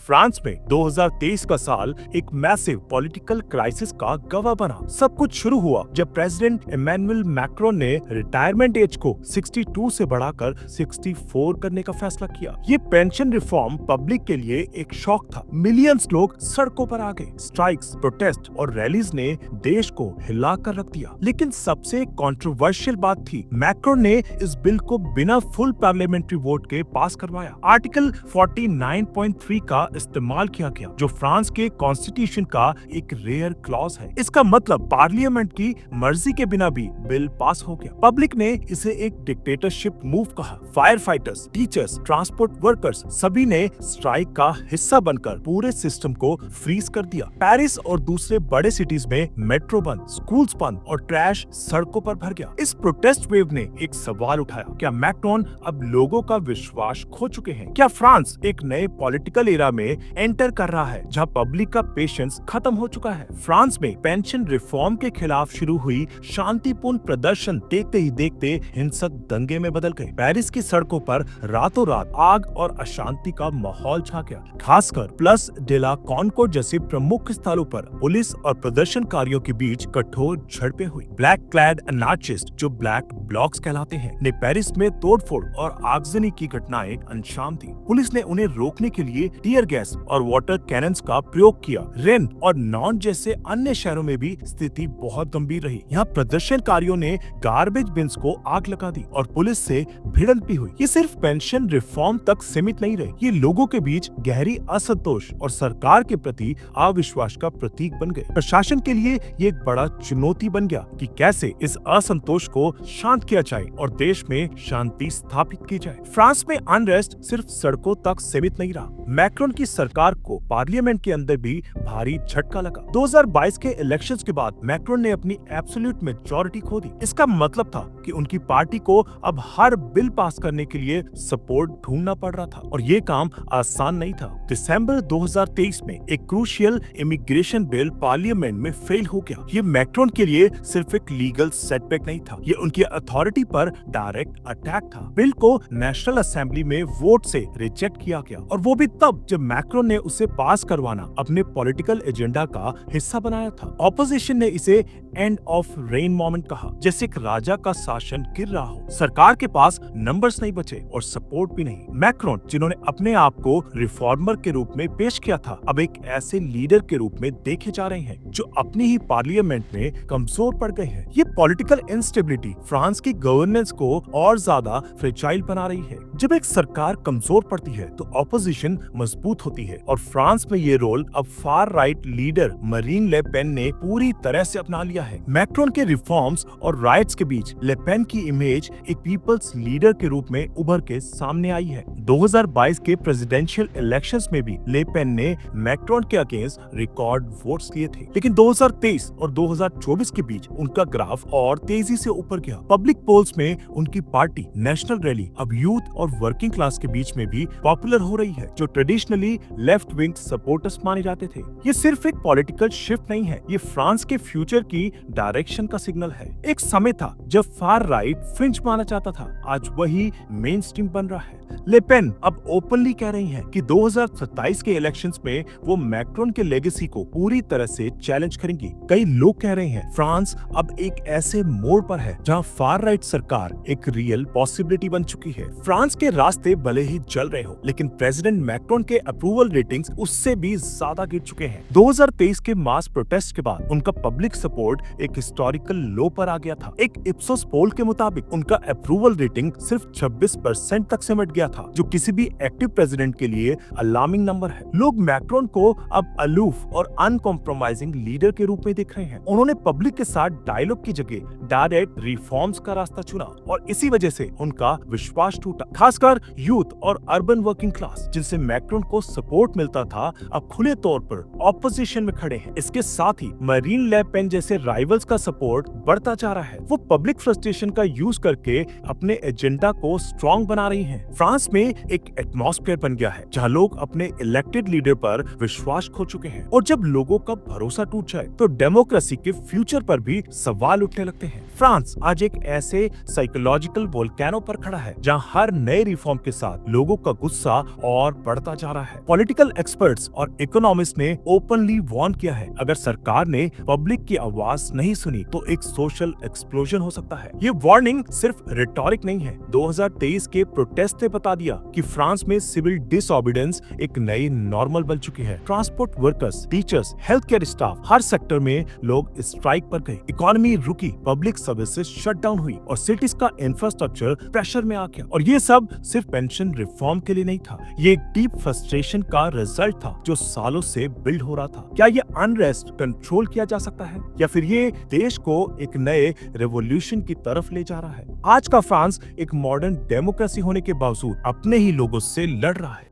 France में 2023 का साल एक मैसिव पॉलिटिकल क्राइसिस का गवाह बना। सब कुछ शुरू हुआ जब प्रेसिडेंट इमैनुअल मैक्रोन ने रिटायरमेंट एज को 62 से बढ़ाकर 64 करने का फैसला किया। ये पेंशन रिफॉर्म पब्लिक के लिए एक शॉक था। मिलियंस लोग सड़कों पर आ गए। स्ट्राइक्स, प्रोटेस्ट और रैलीज ने देश को हिला कर रख दिया। लेकिन सबसे कंट्रोवर्शियल बात थी, मैक्रोन ने इस बिल को बिना फुल पार्लियामेंट्री वोट के पास करवाया। आर्टिकल 49.3 का इस्तेमाल किया गया, जो फ्रांस के कॉन्स्टिट्यूशन का एक रेयर क्लॉज है। इसका मतलब पार्लियामेंट की मर्जी के बिना भी बिल पास हो गया। पब्लिक ने इसे एक डिक्टेटरशिप मूव कहा। Fire fighters, teachers, transport workers सभी ने स्ट्राइक का हिस्सा बनकर पूरे सिस्टम को फ्रीज कर दिया। पेरिस और दूसरे बड़े सिटीज में मेट्रो बंद, स्कूल्स बंद और ट्रैश सड़कों पर भर गया। इस प्रोटेस्ट वेव ने एक सवाल उठाया, क्या मैक्रोन अब लोगों का विश्वास खो चुके हैं? क्या फ्रांस एक नए पॉलिटिकल एरा में एंटर कर रहा है जहां पब्लिक का पेशेंस खत्म हो चुका है? फ्रांस में पेंशन रिफॉर्म के खिलाफ शुरू हुई शांतिपूर्ण प्रदर्शन देखते ही देखते हिंसक दंगे में बदल गए। पेरिस की सड़कों पर रातों रात आग और अशांति का माहौल छा गया। खासकर प्लस डे ला कॉनकोर्ड जैसे प्रमुख स्थलों पर पुलिस और प्रदर्शनकारियों के बीच कठोर झड़पें हुई। ब्लैक क्लैड अनार्चिस्ट, जो ब्लैक ब्लॉक्स कहलाते हैं, ने पेरिस में तोड़फोड़ और आगजनी की घटनाएं अंजाम दी। पुलिस ने उन्हें रोकने के लिए टीयर गैस और वाटर कैनन्स का प्रयोग किया। रेन और नॉन जैसे अन्य शहरों में भी स्थिति बहुत गंभीर रही। यहाँ प्रदर्शनकारियों ने गार्बेज बिन्स को आग लगा दी और पुलिस से भिड़ंत भी हुई। ये सिर्फ पेंशन रिफॉर्म तक सीमित नहीं रहे, ये लोगों के बीच गहरी असंतोष और सरकार के प्रति अविश्वास का प्रतीक बन गए। प्रशासन के लिए ये एक बड़ा चुनौती बन गया कि कैसे इस असंतोष को शांत किया जाए और देश में शांति स्थापित की जाए। फ्रांस में अनरेस्ट सिर्फ सड़कों तक सीमित नहीं रहा। मैक्रोन की सरकार को पार्लियामेंट के अंदर भी भारी झटका लगा। 2022 के इलेक्शंस के बाद मैक्रोन ने अपनी एब्सोल्यूट मेजॉरिटी खो दी। इसका मतलब था कि उनकी पार्टी को अब हर बिल पास करने के लिए सपोर्ट ढूंढना पड़ रहा था और ये काम आसान नहीं था। दिसंबर 2023 में एक क्रूशियल इमिग्रेशन बिल पार्लियामेंट में फेल हो गया। ये मैक्रोन के लिए सिर्फ एक लीगल सेटबैक नहीं था, ये उनकी अथॉरिटी पर डायरेक्ट अटैक था। बिल को नेशनल असेंबली में वोट से रिजेक्ट किया गया और वो भी तब जब मैक्रोन ने उसे पास करवाना अपने पॉलिटिकल एजेंडा का हिस्सा बनाया था। ऑपोजिशन ने इसे एंड ऑफ रेन मोमेंट कहा, जैसे एक राजा का शासन गिर रहा हो। सरकार के पास नंबर्स नहीं बचे और सपोर्ट भी नहीं। मैक्रोन, जिन्होंने अपने आप को रिफॉर्मर के रूप में पेश किया था, अब एक ऐसे लीडर के रूप में देखे जा रहे हैं जो अपनी ही पार्लियामेंट में कमजोर पड़ गए हैं। ये पॉलिटिकल इंस्टेबिलिटी फ्रांस की गवर्नेंस को और ज्यादा फ्रेजाइल बना रही है। जब एक सरकार कमजोर पड़ती है तो ऑपोजिशन मजबूत होती है और फ्रांस में ये रोल अब far right leader Marine Le Pen ने पूरी तरह से अपना लिया है। मैक्रोन के रिफॉर्म्स और राइट्स के बीच ले पेन की इमेज एक पीपल्स लीडर के रूप में उभर के सामने आई है। 2022 के प्रेसिडेंशियल इलेक्शंस में भी ले पेन ने मैक्रोन के अगेंस्ट रिकॉर्ड वोट्स लिए थे, लेकिन 2023 और 2024 के बीच उनका ग्राफ और तेजी से ऊपर गया। पब्लिक पोल्स में उनकी पार्टी नेशनल रैली अब यूथ और वर्किंग क्लास के बीच में भी पॉपुलर हो रही है, जो ट्रेडिशनली लेफ्ट विंग सपोर्टर्स माने जाते थे। ये सिर्फ एक पॉलिटिकल शिफ्ट नहीं है, ये फ्रांस के फ्यूचर की डायरेक्शन का सिग्नल है। एक समय था जब फार राइट फ्रिंज माना जाता था, आज वही मेन स्ट्रीम बन रहा है। ले पेन अब ओपनली कह रही हैं कि 2027 के इलेक्शंस में वो मैक्रोन के लेगेसी को पूरी तरह से चैलेंज करेंगी। कई लोग कह रहे हैं फ्रांस अब एक ऐसे मोड़ पर है जहां फार राइट सरकार एक रियल पॉसिबिलिटी बन चुकी है। फ्रांस के रास्ते भले ही जल रहे हो, लेकिन प्रेसिडेंट मैक्रोन के अप्रूवल रेटिंग्स उससे भी ज्यादा गिर चुके हैं। 2023 के मास प्रोटेस्ट के बाद उनका पब्लिक सपोर्ट एक हिस्टोरिकल लो पर आ गया था। एक इप्सोस पोल के मुताबिक उनका अप्रूवल रेटिंग सिर्फ 26% तक सिमट गया था, जो किसी भी एक्टिव प्रेसिडेंट के लिए अलार्मिंग नंबर है। लोग मैक्रोन को अब अलूफ और अनकॉम्प्रोमाइजिंग लीडर के रूप में देख रहे हैं। उन्होंने पब्लिक के साथ डायलॉग की जगह डायरेक्ट रिफॉर्म्स का रास्ता चुना और इसी वजह से उनका विश्वास टूटा। खासकर यूथ और अर्बन वर्किंग क्लास, जिनसे मैक्रोन को सपोर्ट मिलता था, अब खुले तौर पर ऑपोजिशन में खड़े हैं। इसके साथ ही मरीन ले पेन जैसे राइवल्स का सपोर्ट बढ़ता जा रहा है। वो पब्लिक फ्रस्ट्रेशन का यूज करके अपने एजेंडा को स्ट्रॉन्ग बना रही हैं। फ्रांस में एक एटमॉस्फेयर बन गया है जहां लोग अपने इलेक्टेड लीडर पर विश्वास खो चुके हैं और जब लोगों का भरोसा टूट जाए तो डेमोक्रेसी के फ्यूचर पर भी सवाल उठने लगते हैं। फ्रांस आज एक ऐसे साइकोलॉजिकल वोल्केनो पर खड़ा है जहां हर नए रिफॉर्म के साथ लोगों का गुस्सा और बढ़ता जा रहा है। पॉलिटिकल एक्सपर्ट्स और इकोनॉमिस्ट ने ओपनली वार्न किया है, अगर सरकार ने पब्लिक की आवाज नहीं सुनी तो एक सोशल एक्सप्लोजन हो सकता है। ये वार्निंग सिर्फ रिटॉरिक नहीं है। 2023 के प्रोटेस्ट ने बता दिया कि फ्रांस में सिविल डिसओबीडियंस एक नई नॉर्मल बन चुकी है। Transport workers, teachers, health care staff, हर सेक्टर में लोग स्ट्राइक पर गए। इकोनॉमी रुकी, पब्लिक सर्विसेज शट डाउन हुई और सिटीज का इंफ्रास्ट्रक्चर प्रेशर में आ गया। और ये सब सिर्फ पेंशन रिफॉर्म के लिए नहीं था, ये एक डीप फ्रस्ट्रेशन का रिजल्ट था जो सालों से बिल्ड हो रहा था। क्या ये अनरेस्ट कंट्रोल किया जा सकता है या फिर ये देश को एक नए रेवोल्यूशन की तरफ ले जा रहा है? आज का फ्रांस एक मॉडर्न डेमोक्रेसी होने के बावजूद अपने ही लोगों से लड़ रहा है।